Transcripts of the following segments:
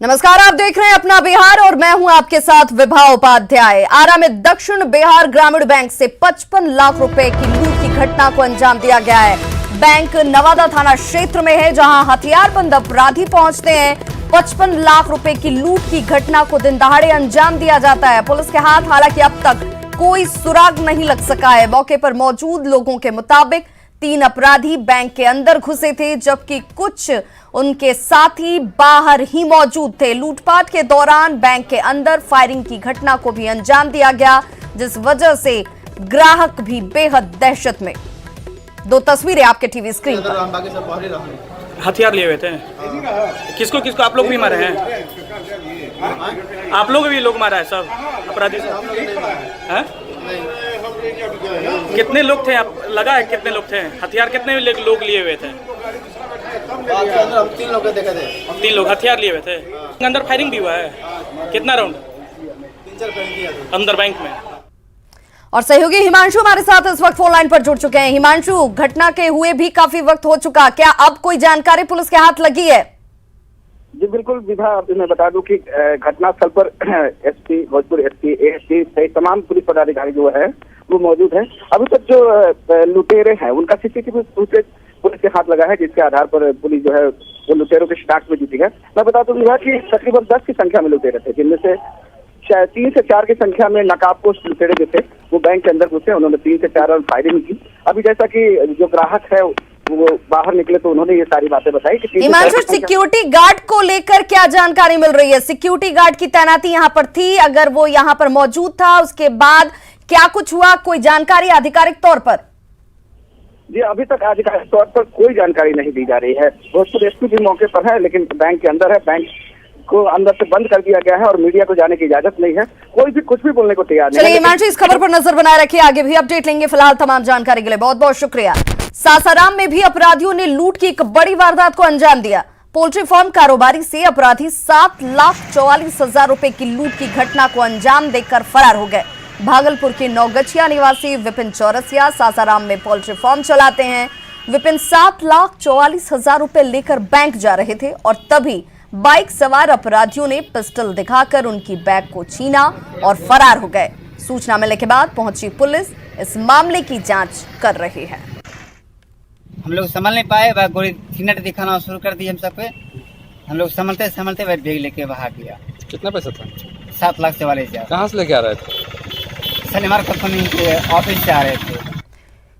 नमस्कार, आप देख रहे हैं अपना बिहार और मैं हूं आपके साथ विभा उपाध्याय। आरा में दक्षिण बिहार ग्रामीण बैंक से 55 लाख रुपए की लूट की घटना को अंजाम दिया गया है। बैंक नवादा थाना क्षेत्र में है, जहां हथियारबंद अपराधी पहुंचते हैं। 55 लाख रुपए की लूट की घटना को दिन दहाड़े अंजाम दिया जाता है। पुलिस के हाथ हालांकि अब तक कोई सुराग नहीं लग सका है। मौके पर मौजूद लोगों के मुताबिक 3 अपराधी बैंक के अंदर घुसे थे, जबकि कुछ उनके साथी बाहर ही मौजूद थे। लूटपाट के दौरान बैंक के अंदर फायरिंग की घटना को भी अंजाम दिया गया, जिस वजह से ग्राहक भी बेहद दहशत में। 2 तस्वीरें आपके टीवी स्क्रीन पर। हथियार लिए हुए थे। किसको किसको आप लोग भी मारे हैं? आप लोग भी लोग मारा है सब अपराधी से? कितने लोग थे? आप लगा है कितने लोग थे? हथियार कितने लोग लिए हुए थे? हम 3 लोग देखे थे। 3 लोग हथियार लिए हुए थे। अंदर फायरिंग भी हुआ है? कितना राउंड? 3-4 फायरिंग किया था अंदर बैंक में। और सहयोगी हिमांशु हमारे साथ इस वक्त फोन लाइन पर जुड़ चुके हैं। हिमांशु, घटना के हुए भी काफी वक्त हो चुका, क्या अब कोई जानकारी पुलिस के हाथ लगी है? जी बिल्कुल विभा, मैं बता दूं कि घटनास्थल पर एसपी भोजपुर, एसपी, एएसपी सहित तमाम पुलिस पदाधिकारी जो है वो मौजूद हैं। अभी तक जो लुटेरे हैं उनका सीसीटीवी फुटेज पुलिस के हाथ लगा है, जिसके आधार पर पुलिस जो है वो लुटेरों के शिनाख्त में जुटी है। मैं बता दूं विभा कि तकरीबन 10 की संख्या में लुटेरे थे, जिनमें से 3 से 4 की संख्या में नकाबपोश लुटेरे जो थे वो बैंक के अंदर घुसे। उन्होंने 3 से 4 राउंड फायरिंग की। अभी जैसा कि जो ग्राहक है वो बाहर निकले तो उन्होंने ये सारी बातें बताई कि हिमांशु, सिक्योरिटी गार्ड को लेकर क्या जानकारी मिल रही है? सिक्योरिटी गार्ड की तैनाती यहाँ पर थी, अगर वो यहाँ पर मौजूद था उसके बाद क्या कुछ हुआ, कोई जानकारी आधिकारिक तौर पर? जी अभी तक आधिकारिक तौर पर कोई जानकारी नहीं दी जा रही है। भोजपुर एसपी भी मौके पर है, लेकिन बैंक के अंदर है। बैंक को अंदर से बंद कर दिया गया है और मीडिया को जाने की इजाजत नहीं है। कोई भी कुछ भी बोलने को तैयार नहीं है। चलिए हिमांशु, इस खबर पर नजर बनाए रखिए, आगे भी अपडेट लेंगे। फिलहाल तमाम जानकारी के लिए बहुत बहुत शुक्रिया। सासाराम में भी अपराधियों ने लूट की एक बड़ी वारदात को अंजाम दिया। पोल्ट्री फार्म कारोबारी से अपराधी 7,44,000 रुपए की लूट की घटना को अंजाम देकर फरार हो गए। भागलपुर के नौगछिया निवासी विपिन चौरसिया सासाराम में पोल्ट्री फार्म चलाते हैं। विपिन 7,44,000 रुपए लेकर बैंक जा रहे थे और तभी बाइक सवार अपराधियों ने पिस्टल दिखाकर उनकी बैग को छीना और फरार हो गए। सूचना मिलने के बाद पहुंची पुलिस इस मामले की जांच कर रही है। हम लोग संभल नहीं पाए, वह गोली सिगनेट दिखाना शुरू कर दी हम सब पे। हम लोग संभलते संभलते वह बैग लेके भाग गया। कितना पैसा था? 7,44,000। कहाँ से लेके आ रहे थे? शनिवार कंपनी के ऑफिस से आ रहे थे।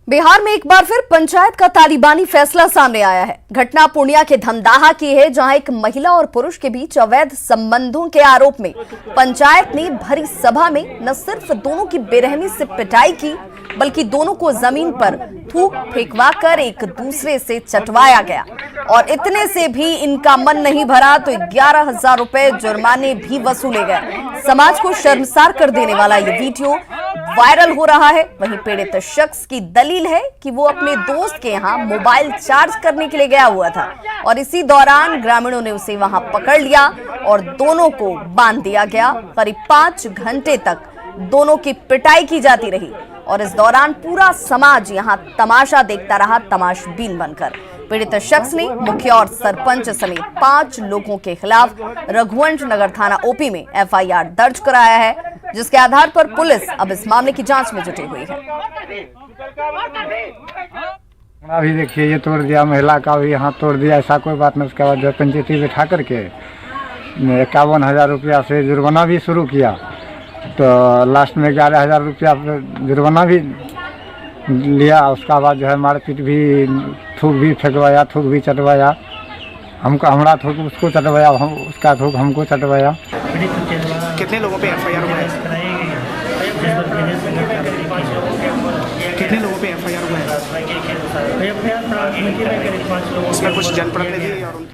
बिहार में एक बार फिर पंचायत का तालिबानी फैसला सामने आया है। घटना पूर्णिया के धमदाहा की है, जहां एक महिला और पुरुष के बीच अवैध संबंधों के आरोप में पंचायत ने भरी सभा में न सिर्फ दोनों की बेरहमी से पिटाई की, बल्कि दोनों को जमीन पर थूक फेंकवाकर एक दूसरे से चटवाया गया। और इतने से भी इनका मन नहीं भरा तो 11,000 रुपए जुर्माने भी वसूले गए। समाज को शर्मसार कर देने वाला ये वीडियो वायरल हो रहा है। वहीं पीड़ित शख्स की दलील है कि वो अपने दोस्त के यहाँ मोबाइल चार्ज करने के लिए गया हुआ था और इसी दौरान ग्रामीणों ने उसे वहां पकड़ लिया और दोनों को बांध दिया गया। करीब 5 घंटे तक दोनों की पिटाई की जाती रही और इस दौरान पूरा समाज यहां तमाशा देखता रहा, तमाशबीन बनकर। पीड़ित शख्स ने मुखिया और सरपंच समेत 5 लोगों के खिलाफ रघुवंश नगर थाना ओपी में एफआईआर दर्ज कराया है, जिसके आधार पर पुलिस अब इस मामले की जांच में जुटी हुई है। अभी देखिए ये तोड़ दिया, महिला का भी यहाँ तोड़ दिया, ऐसा कोई बात नहीं। उसके बाद जो पंचायती बैठा करके 51,000 रुपया से जुर्माना भी शुरू किया, तो लास्ट में 11,000 रुपया जुर्माना भी लिया। उसका बाद जो है मारपीट भी, थूक भी फेंकवाया, थूक भी चटवाया। हमको हमारा थूक उसको चटवाया, हम उसका थूक हमको चटवाया। कितने लोगों पे एफआईआर हुआ है? कितने लोगों पे एफआईआर हुआ है? उसमें कुछ जनप्रतिनिधि और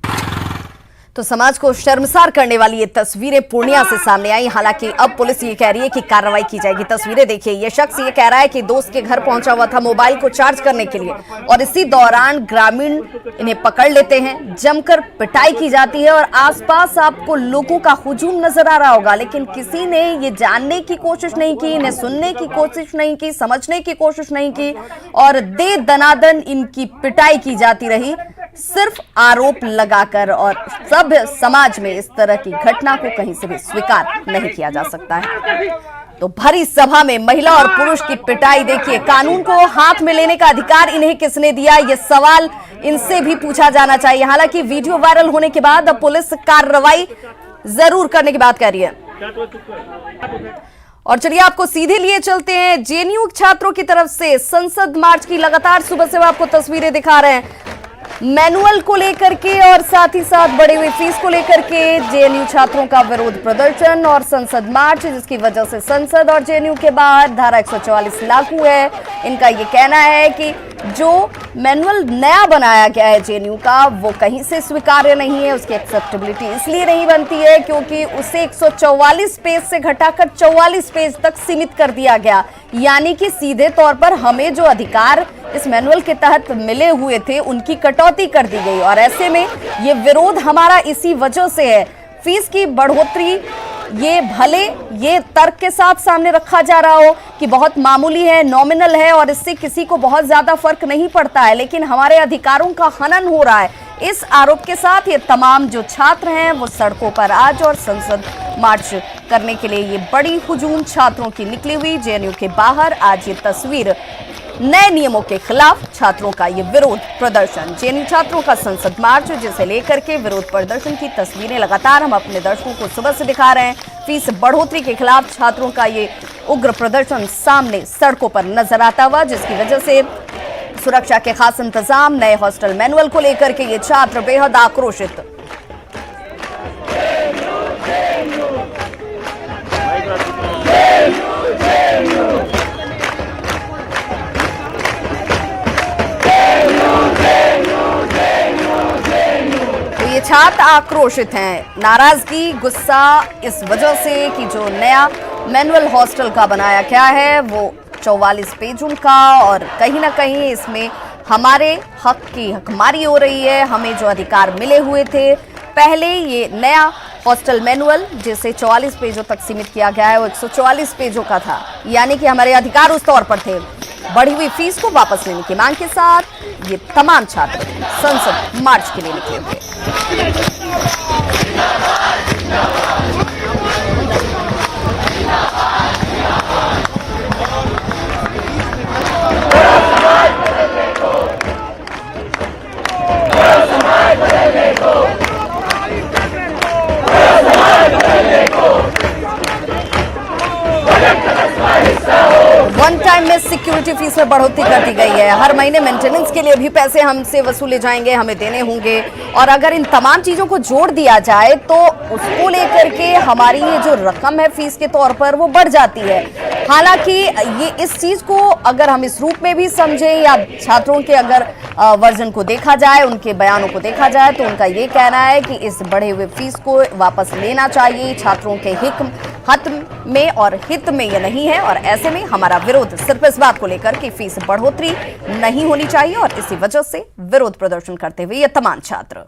तो समाज को शर्मसार करने वाली ये तस्वीरें पूर्णिया से सामने आई। हालांकि अब पुलिस ये कह रही है कि कार्रवाई की जाएगी। तस्वीरें देखिए, ये शख्स ये कह रहा है कि दोस्त के घर पहुंचा हुआ था मोबाइल को चार्ज करने के लिए और इसी दौरान ग्रामीण इन्हें पकड़ लेते हैं, जमकर पिटाई की जाती है और आसपास आपको लोगों का हुजूम नजर आ रहा होगा, लेकिन किसी ने ये जानने की कोशिश नहीं की, इन्हें सुनने की कोशिश नहीं की, समझने की कोशिश नहीं की और दे दनादन इनकी पिटाई की जाती रही। सिर्फ आरोप लगाकर, और सभ्य समाज में इस तरह की घटना को कहीं से भी स्वीकार नहीं किया जा सकता है। तो भरी सभा में महिला और पुरुष की पिटाई देखिए। कानून को हाथ में लेने का अधिकार इन्हें किसने दिया, ये सवाल इनसे भी पूछा जाना चाहिए। हालांकि वीडियो वायरल होने के बाद अब पुलिस कार्रवाई जरूर करने की बात कर रही है। और चलिए आपको सीधे लिए चलते हैं जेएनयू छात्रों की तरफ से संसद मार्च की। लगातार सुबह से आपको तस्वीरें दिखा रहे हैं मैनुअल को लेकर के और साथ ही साथ बढ़े हुए फीस को लेकर के जेएनयू छात्रों का विरोध प्रदर्शन और संसद मार्च, जिसकी वजह से संसद और जेएनयू के बाहर धारा 144 लागू है। इनका ये कहना है कि जो मैनुअल नया बनाया गया है जेएनयू का, वो कहीं से स्वीकार्य नहीं है। उसकी एक्सेप्टेबिलिटी इसलिए नहीं बनती है क्योंकि उसे 144 पेज से घटाकर 44 पेज तक सीमित कर दिया गया। यानी कि सीधे तौर पर हमें जो अधिकार इस मैनुअल के तहत मिले हुए थे उनकी कटौती कर दी गई। और ऐसे में ये विरोध हमारा इसी वजह से है। फीस की बढ़ोतरी ये भले ये तर्क के साथ सामने रखा जा रहा हो कि बहुत मामूली है, नॉमिनल है और इससे किसी को बहुत ज्यादा फर्क नहीं पड़ता है, लेकिन हमारे अधिकारों का हनन हो रहा है। इस आरोप के साथ ये तमाम जो छात्र हैं वो सड़कों पर आज और संसद मार्च करने के लिए ये बड़ी हुजूम छात्रों की निकली हुई। जेएनयू के बाहर आज ये तस्वीर, नए नियमों के खिलाफ छात्रों का ये विरोध प्रदर्शन, जेएनयू छात्रों का संसद मार्च, जिसे लेकर के विरोध प्रदर्शन की तस्वीरें लगातार हम अपने दर्शकों को सुबह से दिखा रहे हैं। फीस बढ़ोतरी के खिलाफ छात्रों का ये उग्र प्रदर्शन सामने सड़कों पर नजर आता हुआ, जिसकी वजह से सुरक्षा के खास इंतजाम, नए हॉस्टल मैनुअल को लेकर के ये छात्र बेहद आक्रोशित। तो ये छात्र आक्रोशित हैं, नाराजगी, गुस्सा इस वजह से कि जो नया मैनुअल हॉस्टल का बनाया गया है वो 44 पेजों का, और कहीं ना कहीं इसमें हमारे हक की हकमारी हो रही है। हमें जो अधिकार मिले हुए थे पहले, ये नया हॉस्टल मैनुअल जिसे 44 पेजों तक सीमित किया गया है वो 144 पेजों का था, यानी कि हमारे अधिकार उस तौर पर थे। बढ़ी हुई फीस को वापस लेने की मांग के साथ ये तमाम छात्र संसद मार्च के लिए निकले थे। वन टाइम में सिक्योरिटी फीस में बढ़ोतरी कर दी गई है। हर महीने मेंटेनेंस के लिए भी पैसे हमसे वसूले जाएंगे, हमें देने होंगे। और अगर इन तमाम चीजों को जोड़ दिया जाए तो उसको लेकर के हमारी ये जो रकम है फीस के तौर पर वो बढ़ जाती है। हालांकि ये इस चीज को अगर हम इस रूप में भी समझें या छात्रों के अगर वर्जन को देखा जाए, उनके बयानों को देखा जाए, तो उनका ये कहना है कि इस बढ़े हुए फीस को वापस लेना चाहिए। छात्रों के हित में और हित में ये नहीं है, और ऐसे में हमारा विरोध सिर्फ इस बात को लेकर कि फीस बढ़ोतरी नहीं होनी चाहिए, और इसी वजह से विरोध प्रदर्शन करते हुए ये तमाम छात्र।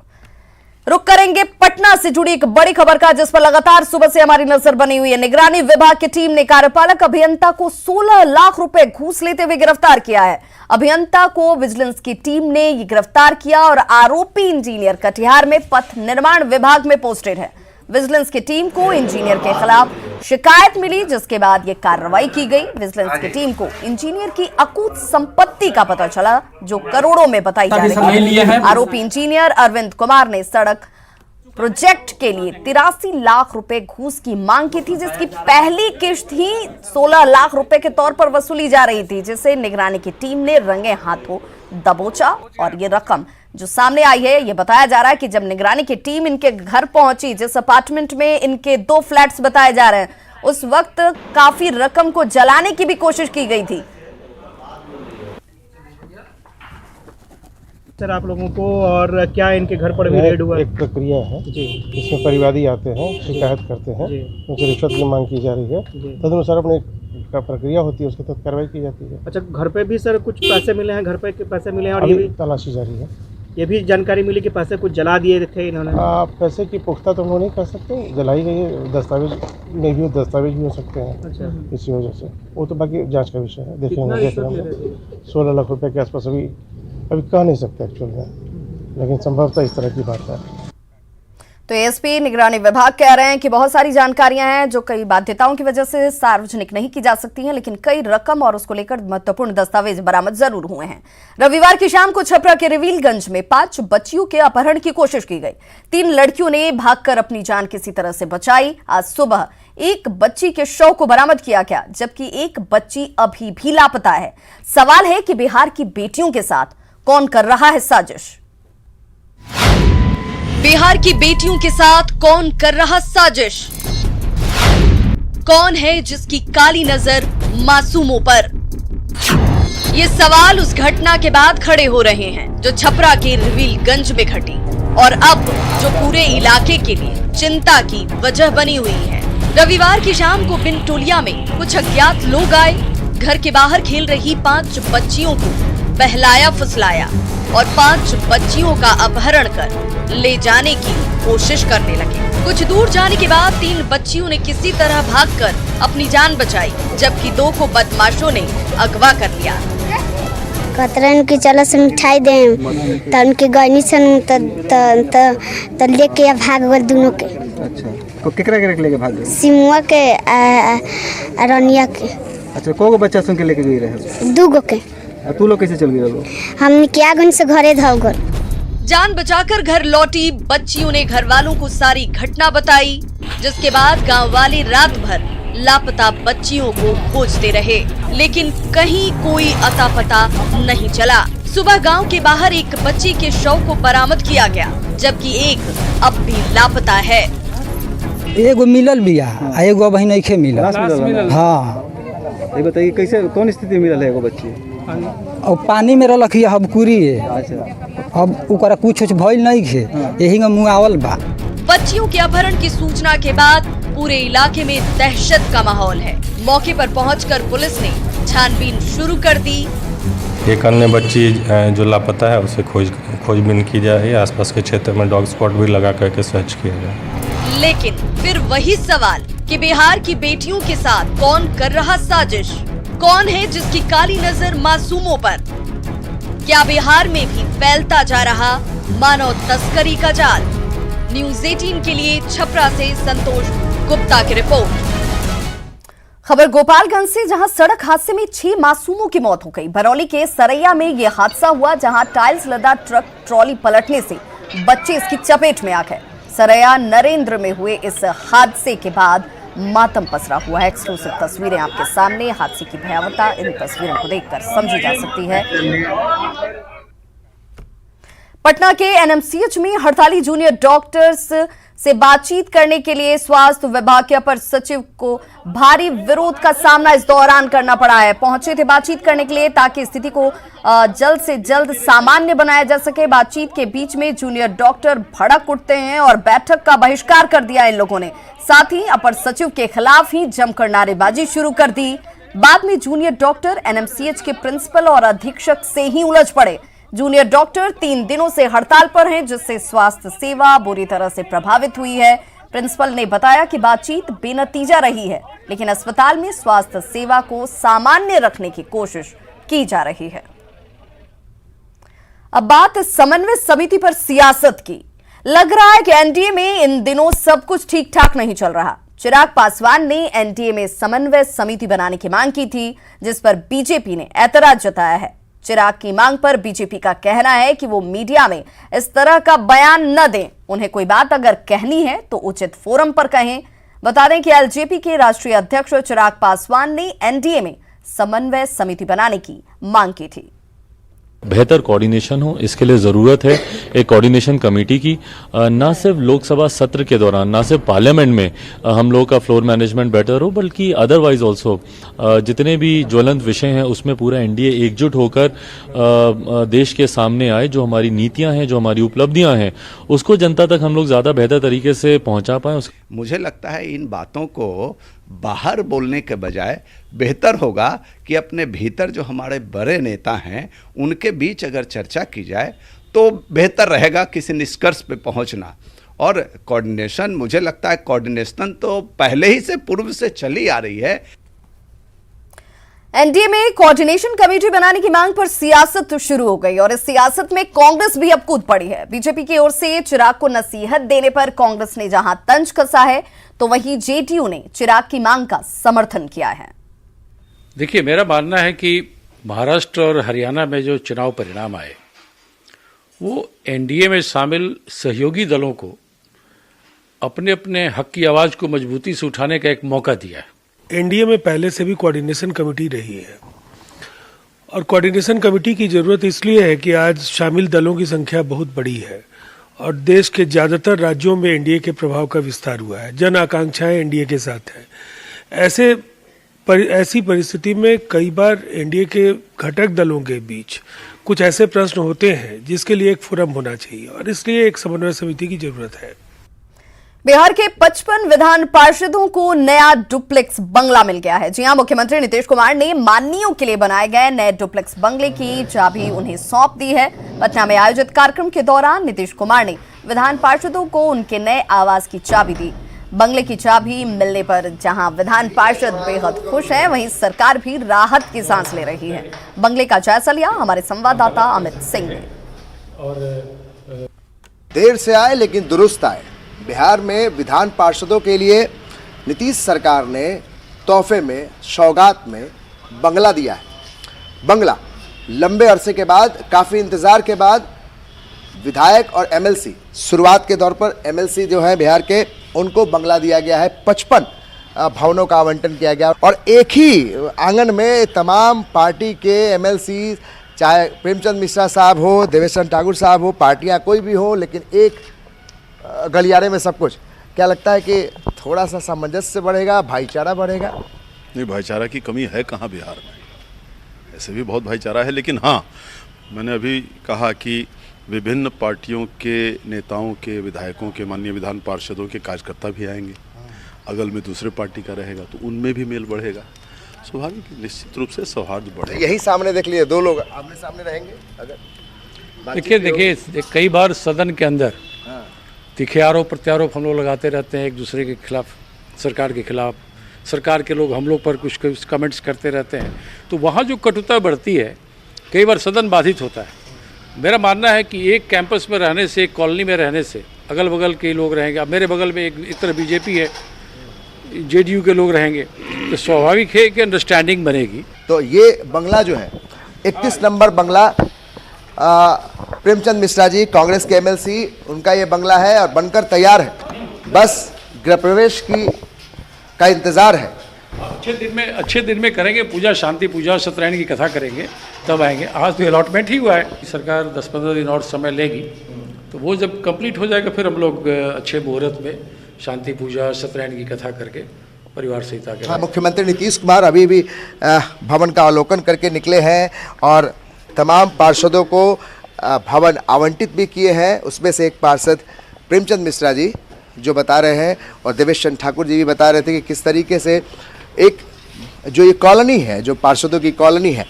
रुक करेंगे पटना से जुड़ी एक बड़ी खबर का, जिस पर लगातार सुबह से हमारी नजर बनी हुई है। निगरानी विभाग की टीम ने कार्यपालक अभियंता को 16 लाख रुपए घूस लेते हुए गिरफ्तार किया है। अभियंता को विजिलेंस की टीम ने ये गिरफ्तार किया और आरोपी इंजीनियर कटिहार में पथ निर्माण विभाग में पोस्टेड है। विजिलेंस की टीम को इंजीनियर के खिलाफ शिकायत मिली, जिसके बाद यह कार्रवाई की गई। विजिलेंस की टीम को इंजीनियर की अकूत संपत्ति का पता चला, जो करोड़ों में बताई जा रही है। आरोपी इंजीनियर अरविंद कुमार ने सड़क प्रोजेक्ट के लिए 83 लाख रुपए घूस की मांग की थी, जिसकी पहली किश्त ही 16 लाख रुपए के तौर पर वसूली जा रही थी, जिसे निगरानी की टीम ने रंगे हाथों दबोचा। और ये रकम जो सामने आई है, ये बताया जा रहा है कि जब निगरानी की टीम इनके घर पहुंची, जिस अपार्टमेंट में इनके 2 फ्लैट्स बताए जा रहे हैं, उस वक्त काफी रकम को जलाने की भी कोशिश की गई थी। सर आप लोगों को और क्या इनके घर पर भी रेड हुआ? एक प्रक्रिया है जी, इसमें परिवादी आते हैं, शिकायत करते हैं, उनसे रिश्वत की मांग की जा रही है, तदनुसार अपने का प्रक्रिया होती है, उसके तहत कार्रवाई की जाती है। अच्छा, घर पे भी सर कुछ पैसे मिले हैं, घर पे के पैसे मिले हैं, और अभी ये भी तलाशी जारी है। ये भी जानकारी मिली कि पैसे कुछ जला दिए थे इन्होंने। पैसे की पुख्ता तो हम लोग नहीं कर सकते, जलाई गई है, दस्तावेज में भी दस्तावेज भी हो सकते हैं। अच्छा, इसी वजह से वो तो बाकी जांच का विषय है, देखेंगे। 16 लाख रुपए के आसपास अभी कह नहीं सकते एक्चुअल में। लेकिन संभवतः इस तरह की बात है। तो एसपी निगरानी विभाग कह रहे हैं कि बहुत सारी जानकारियां हैं जो कई बाध्यताओं की वजह से सार्वजनिक नहीं की जा सकती हैं, लेकिन कई रकम और उसको लेकर महत्वपूर्ण दस्तावेज बरामद जरूर हुए हैं। रविवार की शाम को छपरा के रिवीलगंज में 5 बच्चियों के अपहरण की कोशिश की गई। 3 लड़कियों ने भागकर अपनी जान किसी तरह से बचाई। आज सुबह एक बच्ची के शव को बरामद किया गया, जबकि एक बच्ची अभी भी लापता है। सवाल है कि बिहार की बेटियों के साथ कौन कर रहा है साजिश? बिहार की बेटियों के साथ कौन कर रहा साजिश? कौन है जिसकी काली नजर मासूमों पर? ये सवाल उस घटना के बाद खड़े हो रहे हैं जो छपरा के रिवीलगंज में घटी और अब जो पूरे इलाके के लिए चिंता की वजह बनी हुई है। रविवार की शाम को बिनटोलिया में कुछ अज्ञात लोग आए, घर के बाहर खेल रही 5 बच्चियों को बहलाया फुसलाया और 5 बच्चियों का अपहरण कर ले जाने की कोशिश करने लगे। कुछ दूर जाने के बाद 3 बच्चियों ने किसी तरह भागकर अपनी जान बचाई, जबकि 2 को बदमाशों ने अगवा कर लिया। कतरन की चलो से मिठाई दे तो उनके गहनी से तो लेके भाग गए दोनों के। अच्छा, को केकरा के लेके भाग गए? सिमुआ के रनिया के। अच्छा, को बच्चा सुन के लेके गई रहे? 2 गो के। तू लोग कैसे चल गए? हमने क्या गन से घरे धाव गए। जान बचाकर घर लौटी बच्चियों ने घर वालों को सारी घटना बताई, जिसके बाद गांव वाले रात भर लापता बच्चियों को खोजते रहे, लेकिन कहीं कोई अता पता नहीं चला। सुबह गांव के बाहर एक बच्ची के शव को बरामद किया गया, जबकि एक अब भी लापता है। एगो मिलल बिया, एगो अब नहीं खे मिलल। हाँ, ये बताइए कैसे कौन स्थिति मिलल है एगो बच्ची? और पानी में रलक है हबकुरी है। अच्छा, अब ओकरा कुछ भइल नहीं खे, यही में मुआवल बा। बच्चियों के अपहरण की सूचना के बाद पूरे इलाके में दहशत का माहौल है। मौके पर पहुंचकर पुलिस ने छानबीन शुरू कर दी। एक अन्य बच्ची जो लापता है उसे खोजबीन की जा रही है। आसपास के क्षेत्र में डॉग स्क्वाड भी लगा करके सर्च किया जाए। लेकिन फिर वही सवाल कि बिहार की बेटियों के साथ कौन कर रहा साजिश? कौन है जिसकी काली नजर मासूमों पर? क्या बिहार में भी फैलता जा रहा मानव तस्करी का जाल? न्यूज़ 18 के लिए छपरा से संतोष गुप्ता की रिपोर्ट। खबर गोपालगंज से, जहां सड़क हादसे में 6 मासूमों की मौत हो गई। बरौली के सरैया में यह हादसा हुआ, जहां टाइल्स लदा ट्रक ट्रॉली पलटने से बच्चे इसकी चपेट में आ गए। सरैया नरेंद्र में हुए इस हादसे के बाद मातम पसरा हुआ है। एक्सक्लूसिव तस्वीरें आपके सामने। हादसे की भयावहता इन तस्वीरों को देखकर समझी जा सकती है। पटना के एनएमसीएच में हड़ताली जूनियर डॉक्टर्स से बातचीत करने के लिए स्वास्थ्य विभाग के अपर सचिव को भारी विरोध का सामना इस दौरान करना पड़ा है। पहुंचे थे बातचीत करने के लिए ताकि स्थिति को जल्द से जल्द सामान्य बनाया जा सके। बातचीत के बीच में जूनियर डॉक्टर भड़क उठते हैं और बैठक का बहिष्कार कर दिया इन लोगों ने। साथ ही अपर सचिव के खिलाफ ही जमकर नारेबाजी शुरू कर दी। बाद में जूनियर डॉक्टर एनएमसीएच के प्रिंसिपल और अधीक्षक से ही उलझ पड़े। जूनियर डॉक्टर 3 दिनों से हड़ताल पर हैं, जिससे स्वास्थ्य सेवा बुरी तरह से प्रभावित हुई है। प्रिंसिपल ने बताया कि बातचीत बेनतीजा रही है, लेकिन अस्पताल में स्वास्थ्य सेवा को सामान्य रखने की कोशिश की जा रही है। अब बात समन्वय समिति पर सियासत की। लग रहा है कि एनडीए में इन दिनों सब कुछ ठीक ठाक नहीं चल रहा। चिराग पासवान ने एनडीए में समन्वय समिति बनाने की मांग की थी, जिस पर बीजेपी ने ऐतराज जताया है। चिराग की मांग पर बीजेपी का कहना है कि वो मीडिया में इस तरह का बयान न दें। उन्हें कोई बात अगर कहनी है तो उचित फोरम पर कहें। बता दें कि एलजेपी के राष्ट्रीय अध्यक्ष चिराग पासवान ने एनडीए में समन्वय समिति बनाने की मांग की थी। बेहतर कोऑर्डिनेशन हो, इसके लिए ज़रूरत है एक कोऑर्डिनेशन कमेटी की। ना सिर्फ लोकसभा सत्र के दौरान, ना सिर्फ पार्लियामेंट में हम लोगों का फ्लोर मैनेजमेंट बेटर हो, बल्कि अदरवाइज ऑल्सो जितने भी ज्वलंत विषय हैं उसमें पूरा एनडीए एकजुट होकर देश के सामने आए। जो हमारी नीतियां हैं, जो हमारी उपलब्धियां हैं, उसको जनता तक हम लोग ज़्यादा बेहतर तरीके से पहुंचा पाएं। मुझे लगता है इन बातों को बाहर बोलने के बजाय बेहतर होगा कि अपने भीतर जो हमारे बड़े नेता हैं उनके बीच अगर चर्चा की जाए तो बेहतर रहेगा किसी निष्कर्ष पे पहुंचना। और कोऑर्डिनेशन, मुझे लगता है कोऑर्डिनेशन तो पहले ही से पूर्व से चली आ रही है। एनडीए में कोऑर्डिनेशन कमेटी बनाने की मांग पर सियासत शुरू हो गई और इस सियासत में कांग्रेस भी अब कूद पड़ी है। बीजेपी की ओर से चिराग को नसीहत देने पर कांग्रेस ने जहां तंज कसा है, तो वहीं जेडीयू ने चिराग की मांग का समर्थन किया है। देखिए, मेरा मानना है कि महाराष्ट्र और हरियाणा में जो चुनाव परिणाम आए वो एनडीए में शामिल सहयोगी दलों को अपने अपने हक की आवाज को मजबूती से उठाने का एक मौका दिया है। एनडीए में पहले से भी कोऑर्डिनेशन कमेटी रही है और कोऑर्डिनेशन कमेटी की जरूरत इसलिए है कि आज शामिल दलों की संख्या बहुत बड़ी है और देश के ज्यादातर राज्यों में एनडीए के प्रभाव का विस्तार हुआ है। जन आकांक्षाएं एनडीए के साथ है। ऐसी परिस्थिति में कई बार एनडीए के घटक दलों के बीच कुछ ऐसे प्रश्न होते हैं जिसके लिए एक फोरम होना चाहिए और इसलिए एक समन्वय समिति की जरूरत है। बिहार के 55 विधान पार्षदों को नया डुप्लेक्स बंगला मिल गया है। जी हां, मुख्यमंत्री नीतीश कुमार ने माननीयों के लिए बनाए गए नए डुप्लेक्स बंगले की चाबी उन्हें सौंप दी है। पटना में आयोजित कार्यक्रम के दौरान नीतीश कुमार ने विधान पार्षदों को उनके नए आवास की चाबी दी। बंगले की चाबी मिलने पर जहां विधान पार्षद बेहद खुश हैं, वहीं सरकार भी राहत की सांस ले रही है। बंगले का जायजा लिया हमारे संवाददाता अमित सिंह ने। देर से आए लेकिन दुरुस्त आए। बिहार में विधान पार्षदों के लिए नीतीश सरकार ने तोहफे में, सौगात में बंगला दिया है। बंगला लंबे अरसे के बाद, काफ़ी इंतज़ार के बाद विधायक और एमएलसी, शुरुआत के दौर पर एमएलसी जो है बिहार के, उनको बंगला दिया गया है। 55 भवनों का आवंटन किया गया और एक ही आंगन में तमाम पार्टी के एमएलसी, चाहे प्रेमचंद मिश्रा साहब हो, देवेश ठाकुर साहब हो, पार्टियां कोई भी हो, लेकिन एक गलियारे में सब कुछ। क्या लगता है कि थोड़ा सा सामंजस्य बढ़ेगा, भाईचारा बढ़ेगा? नहीं, भाईचारा की कमी है कहाँ बिहार में? ऐसे भी बहुत भाईचारा है, लेकिन हाँ, मैंने अभी कहा कि विभिन्न पार्टियों के नेताओं के, विधायकों के, माननीय विधान पार्षदों के कार्यकर्ता भी आएंगे। अगल में दूसरे पार्टी का रहेगा तो उनमें भी मेल बढ़ेगा। स्वाभाविक, निश्चित रूप से सौहार्द बढ़ेगा। यही सामने देख लिए, दो लोग आमने सामने रहेंगे। अगर देखिए कई बार सदन के अंदर तीखे आरोप प्रत्यारोप हम लोग लगाते रहते हैं एक दूसरे के खिलाफ, सरकार के खिलाफ। सरकार के लोग हम लोग पर कुछ कमेंट्स करते रहते हैं, तो वहाँ जो कटुता बढ़ती है, कई बार सदन बाधित होता है। मेरा मानना है कि एक कैंपस में रहने से, एक कॉलोनी में रहने से, अगल बगल के लोग रहेंगे। अब मेरे बगल में एक तरफ बीजेपी है, जेडीयू के लोग रहेंगे, तो स्वाभाविक है कि अंडरस्टैंडिंग बनेगी। तो ये बंगला जो है 31 नंबर बंगला, प्रेमचंद मिश्रा जी कांग्रेस के एमएलसी, उनका ये बंगला है और बनकर तैयार है। बस गृह प्रवेश का इंतजार है। अच्छे दिन में करेंगे पूजा, शांति पूजा, सत्यनारायण की कथा करेंगे, तब आएंगे। आज तो अलॉटमेंट ही हुआ है। सरकार 10-15 दिन और समय लेगी, तो वो जब कंप्लीट हो जाएगा फिर हम लोग अच्छे मुहूर्त में शांति पूजा, सत्यनारायण की कथा करके परिवार सहित आगे। हाँ, मुख्यमंत्री नीतीश कुमार अभी भी भवन का अवलोकन करके निकले हैं और तमाम पार्षदों को भवन आवंटित भी किए हैं। उसमें से एक पार्षद प्रेमचंद मिश्रा जी जो बता रहे हैं और देवेश ठाकुर जी भी बता रहे थे कि किस तरीके से एक जो ये कॉलोनी है, जो पार्षदों की कॉलोनी है,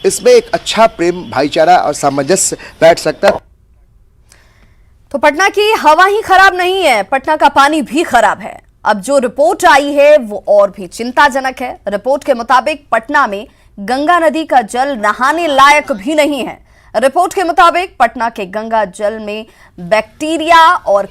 इसमें एक अच्छा प्रेम, भाईचारा और सामंजस्य बैठ सकता है। तो पटना की हवा ही खराब नहीं है, पटना का पानी भी खराब है। अब जो रिपोर्ट आई है वो और भी चिंताजनक है। रिपोर्ट के मुताबिक पटना में गंगा नदी का जल नहाने लायक भी नहीं है। रिपोर्ट के मुताबिक पटना के गंगा जल में बैक्टीरिया और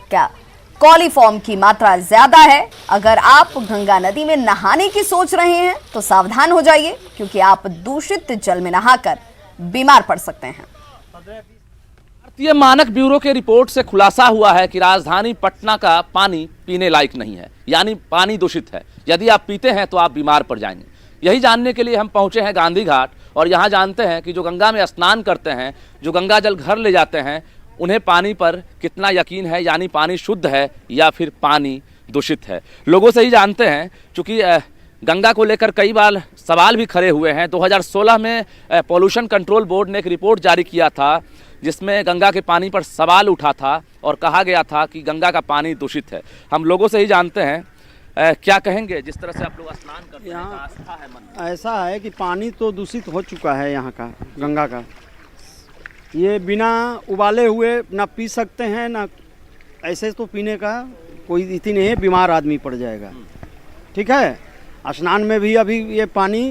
कॉलीफॉर्म की मात्रा ज्यादा है। अगर आप गंगा नदी में नहाने की सोच रहे हैं तो सावधान हो जाइए, क्योंकि आप दूषित जल में नहाकर बीमार पड़ सकते हैं। भारतीय मानक ब्यूरो के रिपोर्ट से खुलासा हुआ है कि राजधानी पटना का पानी पीने लायक नहीं है, यानी पानी दूषित है। यदि आप पीते हैं तो आप बीमार पड़ जाएंगे। यही जानने के लिए हम पहुंचे हैं गांधी घाट और यहाँ जानते हैं कि जो गंगा में स्नान करते हैं, जो गंगा जल घर ले जाते हैं, उन्हें पानी पर कितना यकीन है, यानी पानी शुद्ध है या फिर पानी दूषित है। लोगों से ही जानते हैं, चूँकि गंगा को लेकर कई बार सवाल भी खड़े हुए हैं। 2016 में पॉल्यूशन कंट्रोल बोर्ड ने एक रिपोर्ट जारी किया था जिसमें गंगा के पानी पर सवाल उठा था और कहा गया था कि गंगा का पानी दूषित है। हम लोगों से ही जानते हैं, क्या कहेंगे जिस तरह से आप लोग स्नान करते हैं, आस्था है मन में? ऐसा है कि पानी तो दूषित हो चुका है यहाँ का, गंगा का। ये बिना उबाले हुए ना पी सकते हैं, ना ऐसे तो पीने का कोई रीति नहीं है, बीमार आदमी पड़ जाएगा। ठीक है, स्नान में भी अभी ये पानी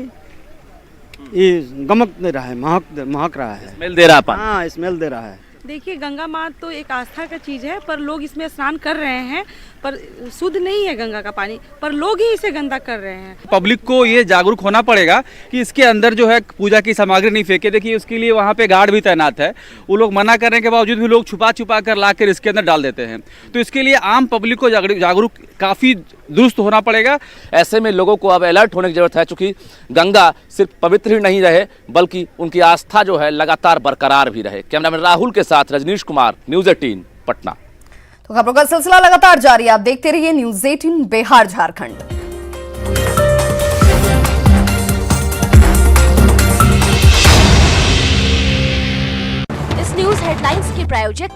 ये गमक दे रहा है, महक रहा है, स्मेल दे रहा है पानी। हाँ स्मेल दे रहा है। देखिए गंगा माँ तो एक आस्था का चीज़ है, पर लोग इसमें स्नान कर रहे हैं, पर शुद्ध नहीं है गंगा का पानी, पर लोग ही इसे गंदा कर रहे हैं। पब्लिक को ये जागरूक होना पड़ेगा कि इसके अंदर जो है पूजा की सामग्री नहीं फेंके। देखिए उसके लिए वहाँ पे गार्ड भी तैनात है, वो लोग मना करने के बावजूद भी लोग छुपा छुपा कर ला कर इसके अंदर डाल देते हैं। तो इसके लिए आम पब्लिक को जागरूक काफ़ी दुरुस्त होना पड़ेगा। ऐसे में लोगों को अब अलर्ट होने की जरूरत है, क्योंकि गंगा सिर्फ पवित्र ही नहीं रहे बल्कि उनकी आस्था जो है लगातार बरकरार भी रहे। कैमरामैन राहुल के साथ रजनीश कुमार, न्यूज़ 18 पटना। तो खबरों का सिलसिला लगातार जारी है, आप देखते रहिए न्यूज़ 18 बिहार झारखंड। इस न्यूज़ हेडलाइंस के प्रायोजक